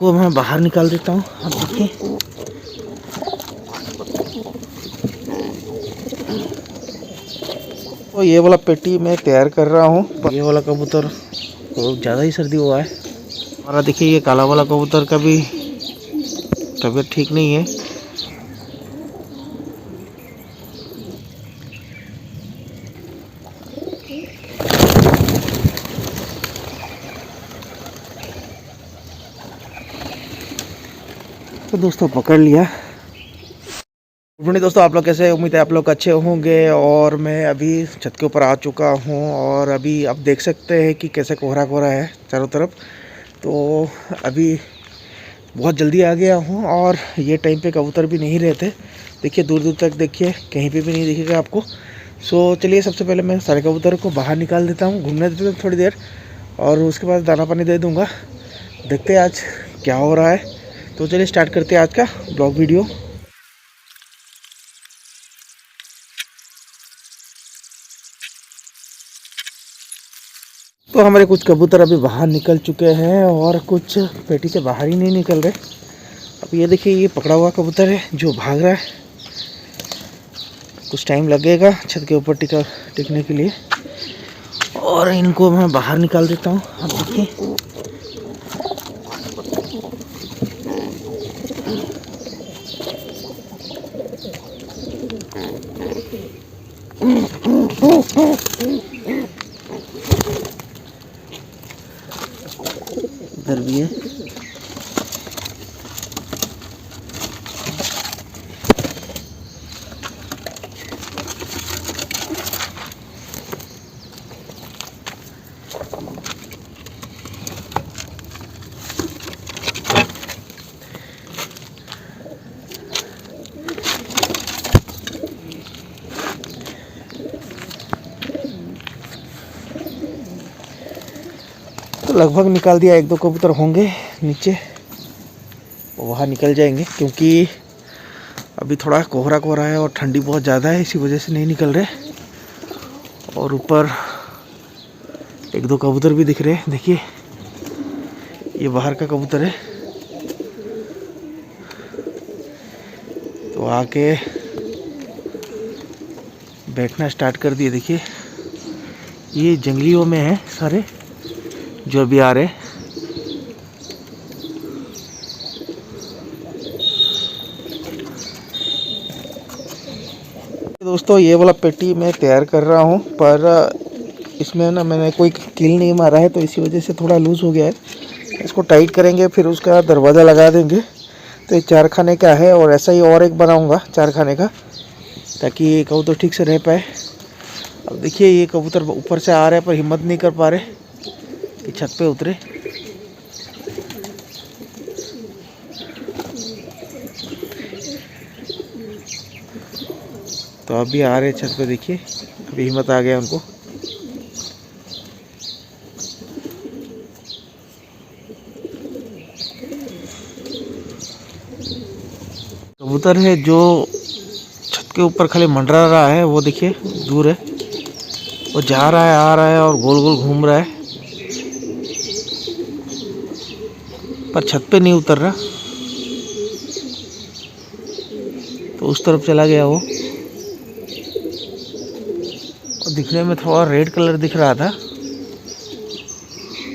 को मैं बाहर निकाल देता हूँ। आप देखिए तो ये वाला पेटी मैं तैयार कर रहा हूँ। ये वाला कबूतर तो ज़्यादा ही सर्दी हुआ है हमारा। देखिए ये काला वाला कबूतर का भी तबीयत ठीक नहीं है। तो दोस्तों पकड़ लिया। दोस्तों आप लोग कैसे, उम्मीद है आप लोग अच्छे होंगे। और मैं अभी छत के ऊपर आ चुका हूँ और अभी आप देख सकते हैं कि कैसे कोहरा कोहरा है चारों तरफ। तो अभी बहुत जल्दी आ गया हूँ और ये टाइम पे कबूतर भी नहीं रहते। देखिए दूर दूर तक देखिए, कहीं पे भी नहीं दिखेगा आपको। सो चलिए सबसे पहले मैं सारे कबूतर को बाहर निकाल देता हूँ, घूमने देता हूँ थोड़ी देर, और उसके बाद दाना पानी दे दूँगा। देखते हैं आज क्या हो रहा है। तो चलिए स्टार्ट करते हैं आज का ब्लॉग वीडियो। तो हमारे कुछ कबूतर अभी बाहर निकल चुके हैं और कुछ पेटी से बाहर ही नहीं निकल रहे। अब ये देखिए ये पकड़ा हुआ कबूतर है जो भाग रहा है। कुछ टाइम लगेगा छत के ऊपर टिकने के लिए, और इनको मैं बाहर निकाल देता हूँ। आप देखिए इधर भी है। तो लगभग निकाल दिया, एक दो कबूतर होंगे नीचे, वहाँ निकल जाएंगे क्योंकि अभी थोड़ा कोहरा कोहरा है और ठंडी बहुत ज़्यादा है, इसी वजह से नहीं निकल रहे। और ऊपर एक दो कबूतर भी दिख रहे हैं। देखिए ये बाहर का कबूतर है। तो आके बैठना स्टार्ट कर दिए। देखिए ये जंगलियों में है सारे जो अभी आ रहे। दोस्तों ये वाला पेटी मैं तैयार कर रहा हूँ, पर इसमें ना मैंने कोई कील नहीं मारा है, तो इसी वजह से थोड़ा लूज़ हो गया है। इसको टाइट करेंगे, फिर उसका दरवाज़ा लगा देंगे। तो ये 4 खाने का है और ऐसा ही और एक बनाऊँगा 4 खाने का, ताकि कबूतर ठीक से रह पाए। अब देखिए ये कबूतर ऊपर से आ रहे हैं पर हिम्मत नहीं कर पा रहे कि छत पे उतरे। तो अभी आ रहे छत पे, देखिए अभी हिम्मत आ गया उनको। कबूतर है जो छत के ऊपर खाली मंडरा रहा है, वो देखिए दूर है, वो जा रहा है आ रहा है और गोल गोल घूम रहा है, पर छत पे नहीं उतर रहा। तो उस तरफ चला गया वो, और दिखने में थोड़ा रेड कलर दिख रहा था।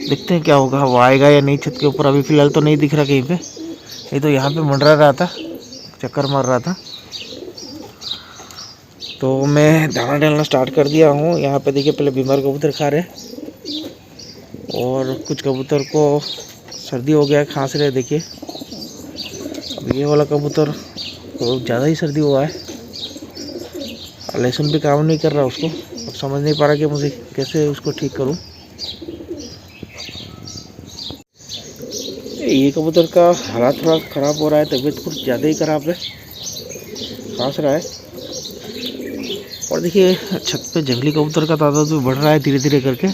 देखते हैं क्या होगा, वो आएगा या नहीं छत के ऊपर। अभी फ़िलहाल तो नहीं दिख रहा कहीं पे, नहीं तो यहाँ पे मंडरा रहा था, चक्कर मार रहा था। तो मैं दाना डालना स्टार्ट कर दिया हूँ। यहाँ पे देखिए पहले बीमार कबूतर खा रहे, और कुछ कबूतर को सर्दी हो गया, खांस रहे। देखिए अब ये वाला कबूतर तो ज़्यादा ही सर्दी हुआ है, लहसुन भी काम नहीं कर रहा उसको। अब समझ नहीं पा रहा कि मुझे कैसे उसको ठीक करूँ। ये कबूतर का हालात थोड़ा ख़राब हो रहा है, तबीयत कुछ ज़्यादा ही ख़राब है, खांस रहा है। और देखिए छत पे जंगली कबूतर का तादाद भी बढ़ रहा है धीरे धीरे करके,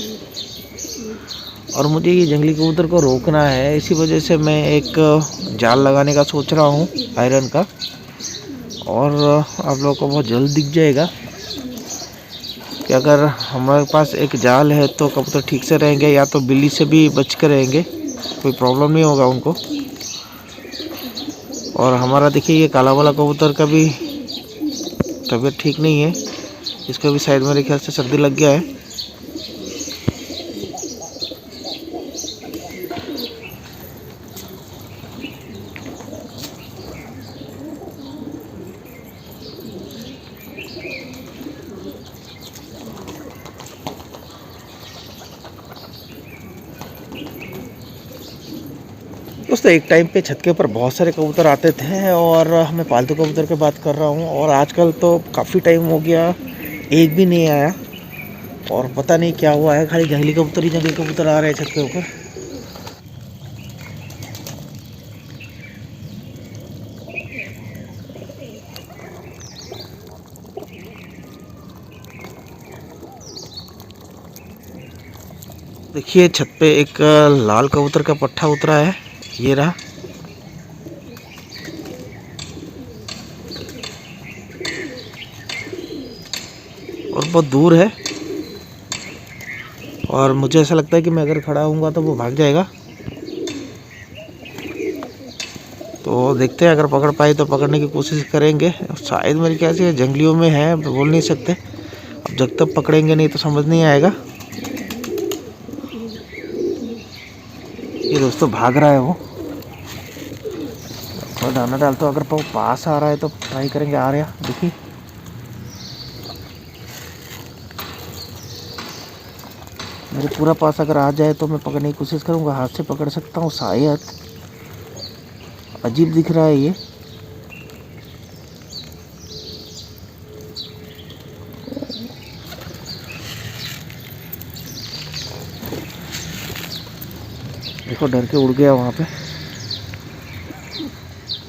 और मुझे ये जंगली कबूतर को रोकना है। इसी वजह से मैं एक जाल लगाने का सोच रहा हूँ आयरन का, और आप लोगों को बहुत जल्द दिख जाएगा कि अगर हमारे पास एक जाल है तो कबूतर ठीक से रहेंगे, या तो बिल्ली से भी बच कर रहेंगे। कोई प्रॉब्लम नहीं होगा उनको। और हमारा देखिए ये काला वाला कबूतर का भी तबीयत ठीक नहीं है, इसका भी शायद मेरे ख्याल से सर्दी लग गया है। दोस्तों एक टाइम पे छत के ऊपर बहुत सारे कबूतर आते थे, और मैं पालतू कबूतर की बात कर रहा हूँ, और आजकल तो काफ़ी टाइम हो गया एक भी नहीं आया, और पता नहीं क्या हुआ है, खाली जंगली कबूतर ही जंगली कबूतर आ रहे हैं छत के ऊपर। देखिए छत पे एक लाल कबूतर का पट्ठा उतरा है, ये रहा। और बहुत दूर है, और मुझे ऐसा लगता है कि मैं अगर खड़ा होऊंगा तो वो भाग जाएगा। तो देखते हैं, अगर पकड़ पाए तो पकड़ने की कोशिश करेंगे। शायद मेरे ख्याल से जंगलियों में है, बोल नहीं सकते। अब जब तक पकड़ेंगे नहीं तो समझ नहीं आएगा। ये दोस्तों भाग रहा है वो, और दाना डालता हूँ। अगर वो पास आ रहा है तो ट्राई करेंगे। आ रहा, देखिए मेरे पूरा पास अगर आ जाए तो मैं पकड़ने की कोशिश करूँगा। हाथ से पकड़ सकता हूँ शायद। अजीब दिख रहा है ये। देखो डर के उड़ गया वहाँ पे,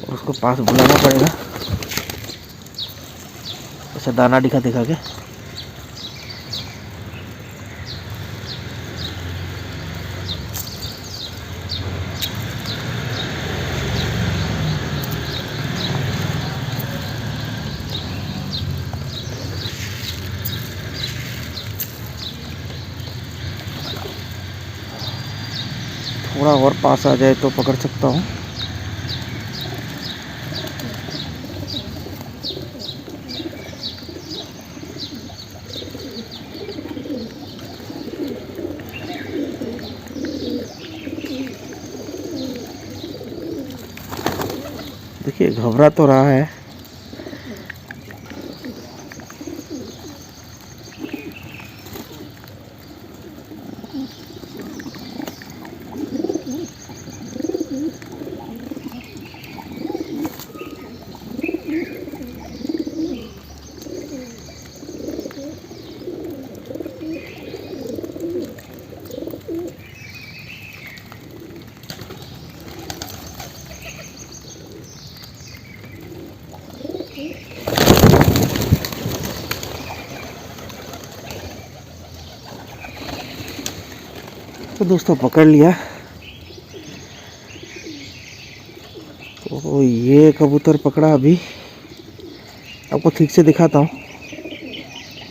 और उसको पास बुलाना पड़ेगा ऐसा दाना दिखा दिखा के। थोड़ा और पास आ जाए तो पकड़ सकता हूँ। देखिए घबरा तो रहा है। तो दोस्तों पकड़ लिया। तो ये कबूतर पकड़ा, अभी आपको ठीक से दिखाता हूँ।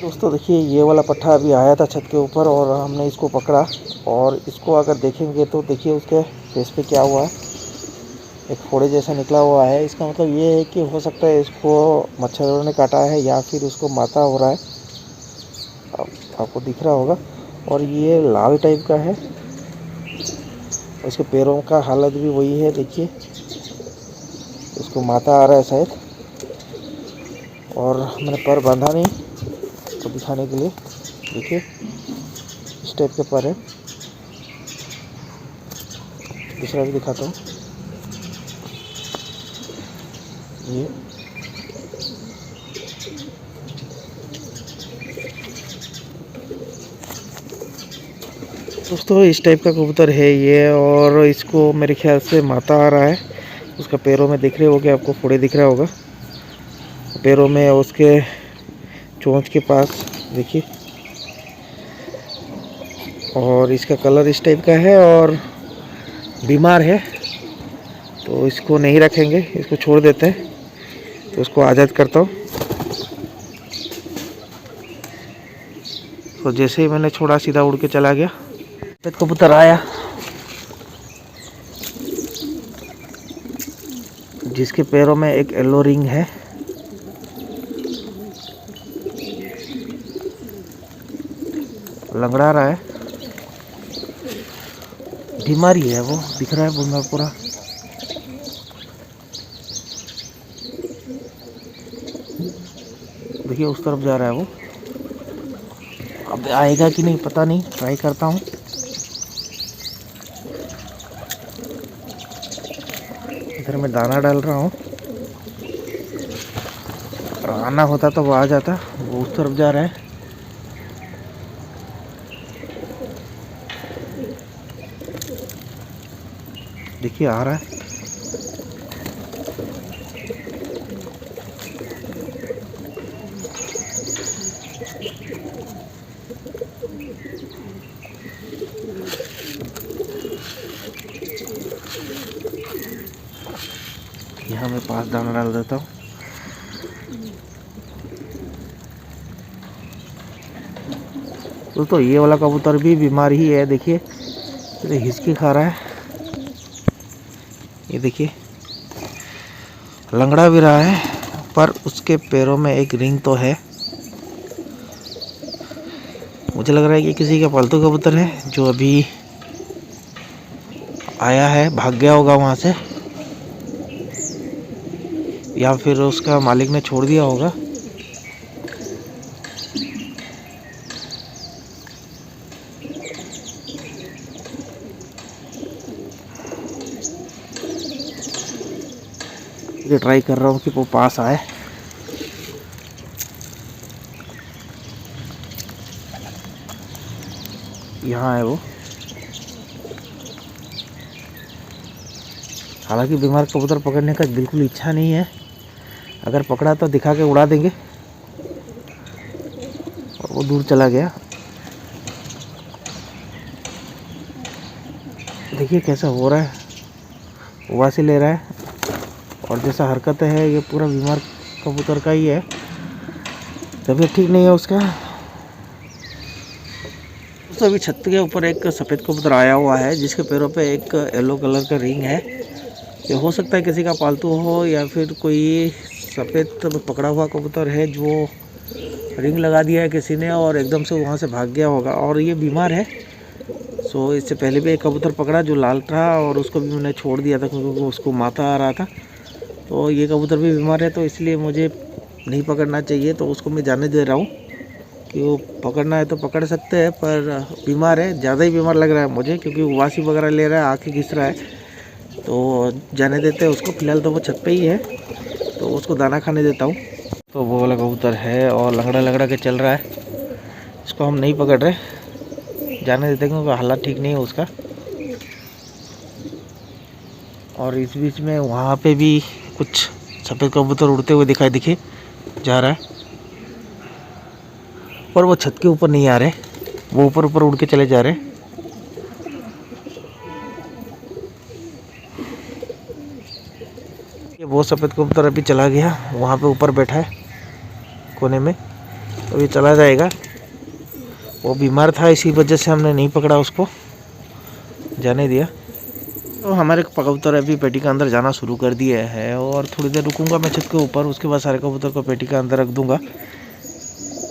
दोस्तों देखिए ये वाला पट्ठा अभी आया था छत के ऊपर, और हमने इसको पकड़ा। और इसको अगर देखेंगे तो देखिए उसके फेस पे क्या हुआ है, एक फोड़े जैसा निकला हुआ है। इसका मतलब ये है कि हो सकता है इसको मच्छरों ने काटा है, या फिर उसको माता हो रहा है। आपको दिख रहा होगा। और ये लाल टाइप का है, उसके पैरों का हालत भी वही है। देखिए इसको माता आ रहा है शायद, और मैंने पर बांधा नहीं तो दिखाने के लिए। देखिए इस टाइप के पर है। दूसरा भी दिखाता हूँ। ये दोस्तों इस टाइप का कबूतर है ये, और इसको मेरे ख्याल से माता आ रहा है। उसका पैरों में दिख रहे होगे आपको, फोड़े दिख रहा होगा पैरों में, उसके चोंच के पास देखिए। और इसका कलर इस टाइप का है, और बीमार है, तो इसको नहीं रखेंगे, इसको छोड़ देते हैं। तो उसको आज़ाद करता हूँ। तो जैसे ही मैंने छोड़ा सीधा उड़ के चला गया। सफेद कबूतर आया, जिसके पैरों में एक येलो रिंग है। लंगड़ा रहा है, बीमारी है वो, दिख रहा है बीमार पूरा। देखिए उस तरफ जा रहा है वो, अब आएगा कि नहीं पता नहीं, ट्राई करता हूँ। इधर मैं दाना डाल रहा हूँ, आना होता तो वो आ जाता। वो उस तरफ जा रहा है। देखिए आ रहा है। यहाँ मैं पास दाना डाल देता हूँ। दोस्तों ये वाला कबूतर भी बीमार ही है, देखिए ये हिचकी खा रहा है। ये देखिए लंगड़ा भी रहा है, पर उसके पैरों में एक रिंग तो है। मुझे लग रहा है कि किसी का पालतू कबूतर है जो अभी आया है, भाग गया होगा वहाँ से, या फिर उसका मालिक ने छोड़ दिया होगा। ये ट्राई कर रहा हूँ कि वो पास आए। यहाँ है वो। हालांकि बीमार कबूतर पकड़ने का बिल्कुल इच्छा नहीं है, अगर पकड़ा तो दिखा के उड़ा देंगे। और वो दूर चला गया। देखिए कैसा हो रहा है, उबासी ले रहा है, और जैसा हरकत है ये पूरा बीमार कबूतर का ही है, तबीयत ठीक नहीं है उसका। तो अभी छत के ऊपर एक सफ़ेद कबूतर आया हुआ है जिसके पैरों पे एक येलो कलर का रिंग है। ये हो सकता है किसी का पालतू हो, या फिर कोई सफ़ेद पकड़ा हुआ कबूतर है जो रिंग लगा दिया है किसी ने और एकदम से वहाँ से भाग गया होगा। और ये बीमार है। सो इससे पहले भी एक कबूतर पकड़ा जो लाल था, और उसको भी मैंने छोड़ दिया था क्योंकि उसको माता आ रहा था। तो ये कबूतर भी बीमार है, तो इसलिए मुझे नहीं पकड़ना चाहिए, तो उसको मैं जाने दे रहा हूँ कि वो पकड़ना है तो पकड़ सकते हैं, पर बीमार है, ज़्यादा ही बीमार लग रहा है मुझे, क्योंकि उबासी वगैरह ले रहा है, आँखें घिस रहा है। तो जाने देते हैं उसको। फिलहाल तो वो छत पे ही है, तो उसको दाना खाने देता हूँ। तो वो वाला कबूतर है और लंगड़ा लंगड़ा के चल रहा है, इसको हम नहीं पकड़ रहे, जाने देते हैं क्योंकि हालात ठीक नहीं है उसका। और इस बीच में वहाँ पे भी कुछ सफ़ेद कबूतर उड़ते हुए दिखाई दिखे जा रहा है, पर वो छत के ऊपर नहीं आ रहे, वो ऊपर ऊपर उड़ के चले जा रहे। ये वो सफ़ेद कबूतर अभी चला गया, वहाँ पे ऊपर बैठा है कोने में, तो ये चला जाएगा। वो बीमार था, इसी वजह से हमने नहीं पकड़ा उसको, जाने दिया। तो हमारे कबूतर अभी पेटी के अंदर जाना शुरू कर दिए हैं, और थोड़ी देर रुकूंगा मैं छत के ऊपर, उसके बाद सारे कबूतर को पेटी के अंदर रख दूंगा।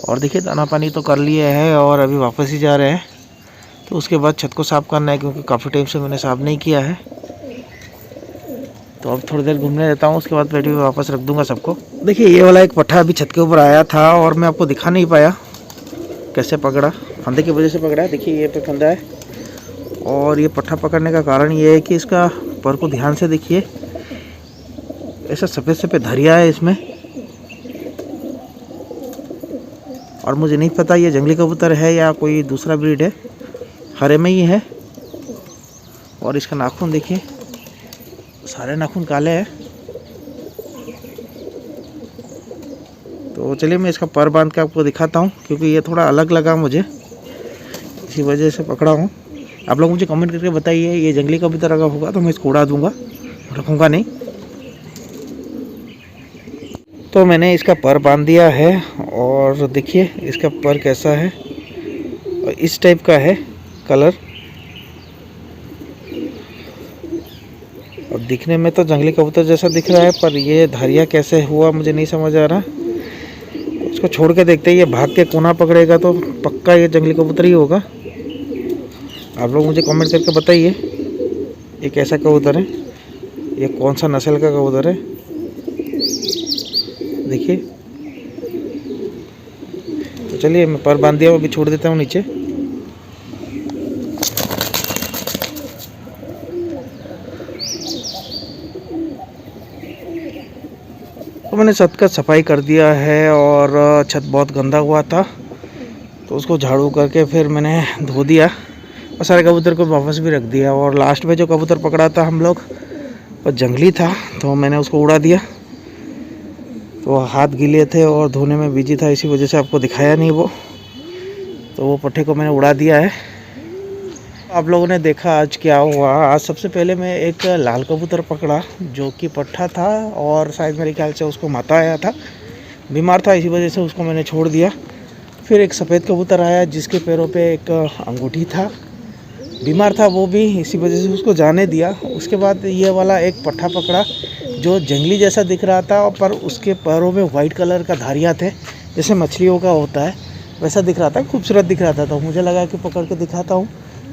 और देखिए दाना पानी तो कर लिए हैं और अभी वापस ही जा रहे हैं। तो उसके बाद छत को साफ़ करना है, क्योंकि काफ़ी टाइम से मैंने साफ़ नहीं किया है। तो अब थोड़ी देर घूमने देता हूँ, उसके बाद पेटी में वापस रख दूंगा सबको। देखिए ये वाला एक पट्ठा अभी छत के ऊपर आया था, और मैं आपको दिखा नहीं पाया कैसे पकड़ा, फंदे की वजह से पकड़ा। देखिए ये पे फंदा है, और ये पट्ठा पकड़ने का कारण ये है कि इसका पर को ध्यान से देखिए, ऐसा सफ़ेद सफ़ेद धरिया है इसमें। और मुझे नहीं पता ये जंगली कबूतर है या कोई दूसरा ब्रीड है, हरे में ही है। और इसका नाखून देखिए, सारे नाखून काले हैं। तो चलिए मैं इसका पर बांध के आपको दिखाता हूँ, क्योंकि ये थोड़ा अलग लगा मुझे, इसी वजह से पकड़ा हूँ। आप लोग मुझे कमेंट करके बताइए, ये जंगली कबूतर अगर होगा तो मैं इसको उड़ा दूँगा, रखूँगा नहीं। तो मैंने इसका पर बांध दिया है, और देखिए इसका पर कैसा है, और इस टाइप का है कलर। अब दिखने में तो जंगली कबूतर जैसा दिख रहा है, पर ये धारियाँ कैसे हुआ मुझे नहीं समझ आ रहा। इसको छोड़ के देखते हैं, ये भाग के कोना पकड़ेगा तो पक्का ये जंगली कबूतर ही होगा। आप लोग मुझे कमेंट करके बताइए ये कैसा कबूतर है, ये कौन सा नस्ल का कबूतर है। देखिए, तो चलिए मैं पर बांध दिया, अभी छोड़ देता हूँ नीचे। तो मैंने छत का सफाई कर दिया है और छत बहुत गंदा हुआ था तो उसको झाड़ू करके फिर मैंने धो दिया और सारे कबूतर को वापस भी रख दिया। और लास्ट में जो कबूतर पकड़ा था हम लोग वो जंगली था तो मैंने उसको उड़ा दिया। तो हाथ गीले थे और धोने में बिजी था, इसी वजह से आपको दिखाया नहीं वो। तो वो पट्टे को मैंने उड़ा दिया है। आप लोगों ने देखा आज क्या हुआ। आज सबसे पहले मैं एक लाल कबूतर पकड़ा जो कि पट्ठा था और शायद मेरे ख्याल से उसको माता आया था, बीमार था, इसी वजह से उसको मैंने छोड़ दिया। फिर एक सफ़ेद कबूतर आया जिसके पैरों पे एक अंगूठी था, बीमार था वो भी, इसी वजह से उसको जाने दिया। उसके बाद ये वाला एक पट्ठा पकड़ा जो जंगली जैसा दिख रहा था पर उसके पैरों में वाइट कलर का धारियाँ थे, जैसे मछलियों का होता है वैसा दिख रहा था, खूबसूरत दिख रहा था। तो मुझे लगा कि पकड़ के दिखाता हूँ,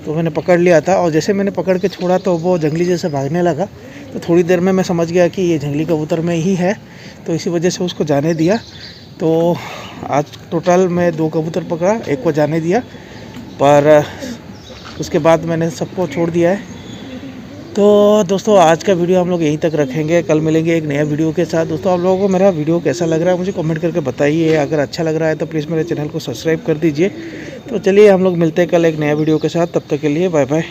तो मैंने पकड़ लिया था। और जैसे मैंने पकड़ के छोड़ा तो वो जंगली जैसे भागने लगा। तो थोड़ी देर में मैं समझ गया कि ये जंगली कबूतर में ही है, तो इसी वजह से उसको जाने दिया। तो आज टोटल मैं 2 कबूतर पकड़ा, एक को जाने दिया, पर उसके बाद मैंने सबको छोड़ दिया है। तो दोस्तों आज का वीडियो हम लोग यहीं तक रखेंगे, कल मिलेंगे एक नया वीडियो के साथ। दोस्तों आप लोगों को मेरा वीडियो कैसा लग रहा है मुझे कमेंट करके बताइए। अगर अच्छा लग रहा है तो प्लीज़ मेरे चैनल को सब्सक्राइब कर दीजिए। तो चलिए हम लोग मिलते हैं कल एक नया वीडियो के साथ, तब तक के लिए बाय बाय।